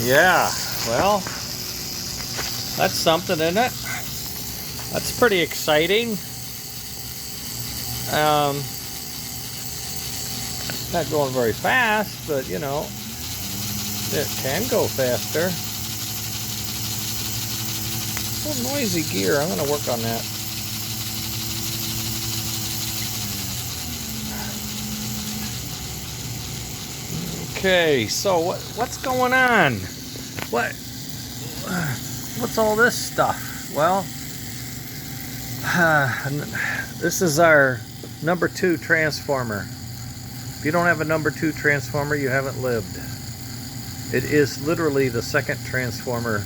Yeah, well, that's something, isn't it? That's pretty exciting. Not going very fast, but you know, it can go faster. So noisy gear. I'm going to work on that. Okay, so what's going on? What's all this stuff? Well, this is our number 2 transformer. If you don't have a number 2 transformer, you haven't lived. It is literally the second transformer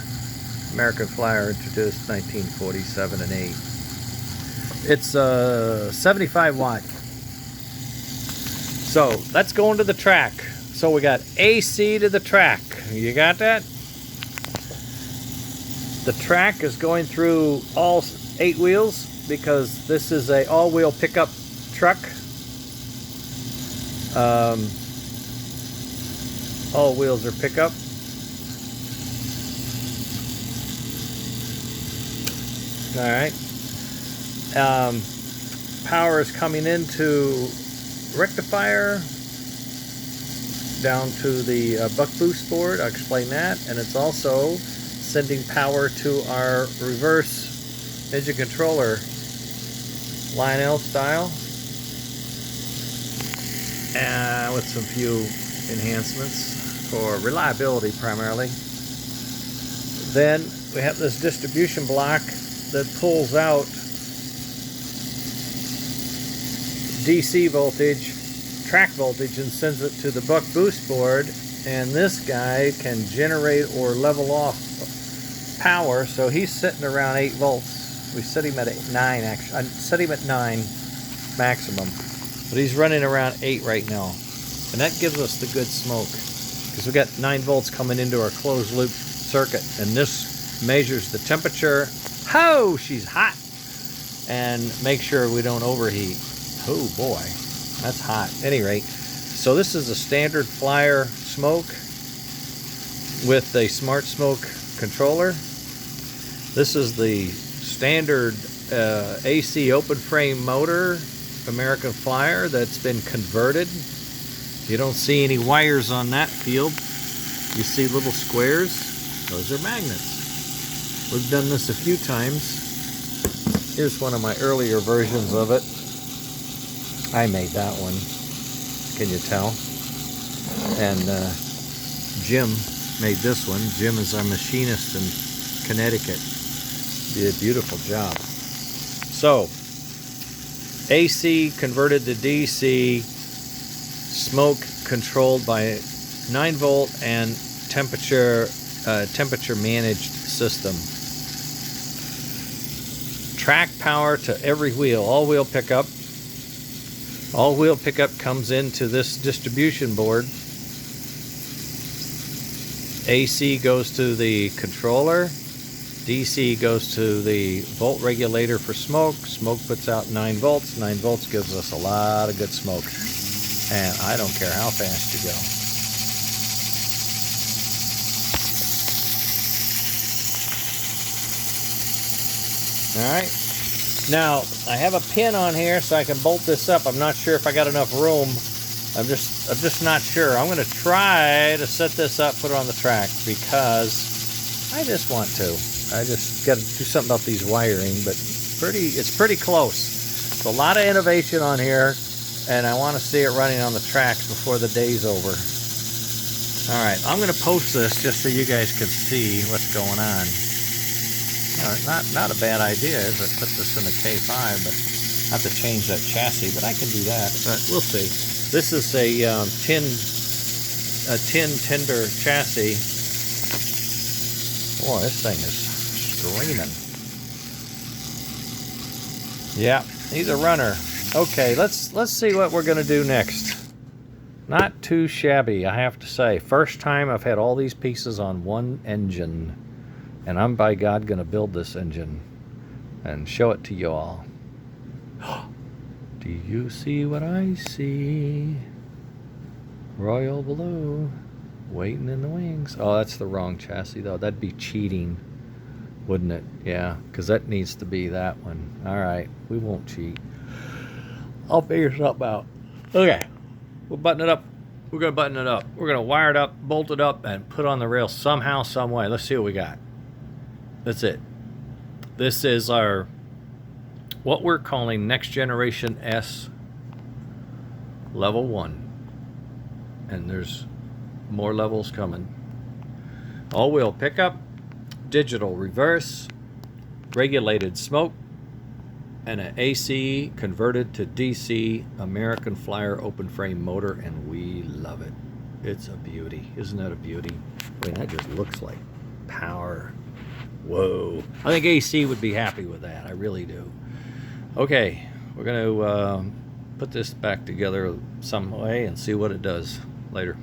American Flyer introduced 1947 and 8. It's 75 watt. So let's go into the track. So we got AC to the track. You got that? The track is going through all 8 wheels because this is a all-wheel pickup truck. All wheels are pickup. All right. Power is coming into rectifier down to the buck boost board. I'll explain that. And it's also sending power to our reverse engine controller, Lionel style, and with some few enhancements for reliability primarily. Then we have this distribution block that pulls out DC voltage, track voltage, and sends it to the buck boost board, and this guy can generate or level off power. So he's sitting around 8 volts. We set him at 9 actually. I set him at 9 maximum, but he's running around 8 right now, and that gives us the good smoke because we got 9 volts coming into our closed loop circuit, and this measures the temperature. Oh, she's hot, and make sure we don't overheat. Oh boy, that's hot. At any rate, so this is a standard Flyer smoke with a smart smoke controller. This is the standard AC open frame motor American Flyer that's been converted. You don't see any wires on that field. You see little squares. Those are magnets. We've done this a few times. Here's one of my earlier versions of it. I made that one. Can you tell? And Jim made this one. Jim is our machinist in Connecticut. Did a beautiful job. So, AC converted to DC, smoke controlled by 9 volt and temperature managed system. Track power to every wheel, all wheel pickup. All wheel pickup comes into this distribution board. AC goes to the controller. DC goes to the volt regulator for smoke. Smoke puts out 9 volts. 9 volts gives us a lot of good smoke. And I don't care how fast you go. Alright. Now, I have a pin on here so I can bolt this up. I'm not sure if I got enough room. I'm just not sure. I'm going to try to set this up, put it on the track, because I just want to. I just got to do something about these wiring, but it's pretty close. So a lot of innovation on here, and I want to see it running on the tracks before the day's over. All right, I'm going to post this just so you guys can see what's going on. Not a bad idea, is it? Put this in the K5, but I have to change that chassis, but I can do that. But we'll see. This is a tin tender chassis. Boy, this thing is screaming. Yeah, he's a runner. Okay, let's see what we're gonna do next. Not too shabby, I have to say. First time I've had all these pieces on one engine, and I'm by God gonna build this engine and show it to you all. Do you see what I see? Royal blue. Waiting in the wings. Oh, that's the wrong chassis though. That'd be cheating, wouldn't it? Yeah, because that needs to be that one. All right, we won't cheat. I'll figure something out. Okay, we'll button it up. We're gonna button it up. We're gonna wire it up, bolt it up, and put it on the rail somehow, some way. Let's see what we got. That's it. This is our, what we're calling Next Generation S Level 1. And there's more levels coming. All-wheel pickup, digital reverse, regulated smoke, and an AC converted to DC American Flyer open frame motor, and we love it. It's a beauty. Isn't that a beauty? I mean, that just looks like power. Whoa. I think AC would be happy with that. I really do. Okay, we're going to put this back together some way and see what it does later.